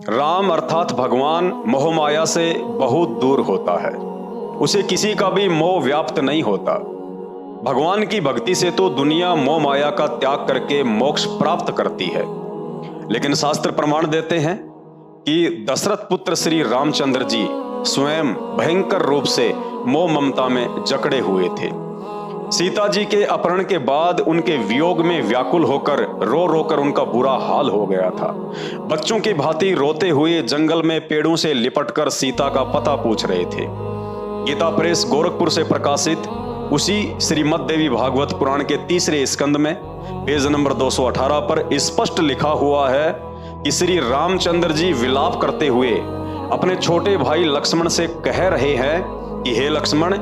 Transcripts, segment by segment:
राम अर्थात भगवान मोहमाया से बहुत दूर होता है। उसे किसी का भी मोह व्याप्त नहीं होता। भगवान की भक्ति से तो दुनिया मोह माया का त्याग करके मोक्ष प्राप्त करती है। लेकिन शास्त्र प्रमाण देते हैं कि दशरथ पुत्र श्री रामचंद्र जी स्वयं भयंकर रूप से मोह ममता में जकड़े हुए थे। सीता जी के अपहरण के बाद उनके वियोग में व्याकुल होकर रो रो कर उनका बुरा हाल हो गया था। बच्चों की भांति रोते हुए जंगल में पेड़ों से लिपटकर सीता का पता पूछ रहे थे। गीता प्रेस गोरखपुर से प्रकाशित उसी श्रीमद् देवी भागवत पुराण के 3रे स्कंद में पेज नंबर 218 पर स्पष्ट लिखा हुआ है कि श्री रामचंद्र जी विलाप करते हुए अपने छोटे भाई लक्ष्मण से कह रहे हैं कि हे लक्ष्मण,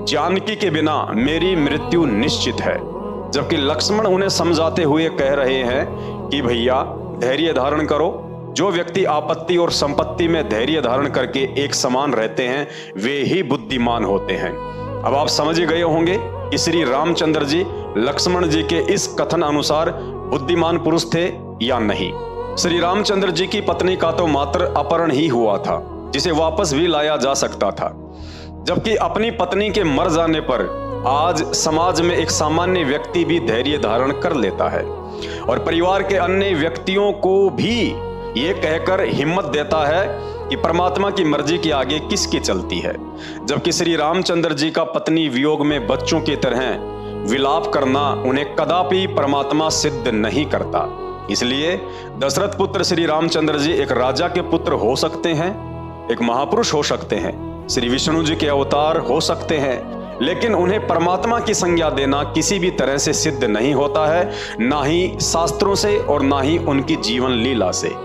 जानकी के बिना मेरी मृत्यु निश्चित है। जबकि लक्ष्मण उन्हें समझाते हुए कह रहे हैं कि भैया धैर्य धारण करो। जो व्यक्ति आपत्ति और संपत्ति में धैर्य धारण करके एक समान रहते हैं वे ही बुद्धिमान होते हैं। अब आप समझ गए होंगे कि श्री रामचंद्र जी लक्ष्मण जी के इस कथन अनुसार बुद्धिमान पुरुष थे या नहीं। श्री रामचंद्र जी की पत्नी का तो मात्र अपहरण ही हुआ था, जिसे वापस भी लाया जा सकता था। जबकि अपनी पत्नी के मर जाने पर आज समाज में एक सामान्य व्यक्ति भी धैर्य धारण कर लेता है और परिवार के अन्य व्यक्तियों को भी ये कहकर हिम्मत देता है कि परमात्मा की मर्जी के आगे किसकी चलती है। जबकि श्री रामचंद्र जी का पत्नी वियोग में बच्चों की तरह विलाप करना उन्हें कदापि परमात्मा सिद्ध नहीं करता। इसलिए दशरथ पुत्र श्री रामचंद्र जी एक राजा के पुत्र हो सकते हैं, एक महापुरुष हो सकते हैं, श्री विष्णु जी के अवतार हो सकते हैं, लेकिन उन्हें परमात्मा की संज्ञा देना किसी भी तरह से सिद्ध नहीं होता है, ना ही शास्त्रों से और ना ही उनकी जीवन लीला से।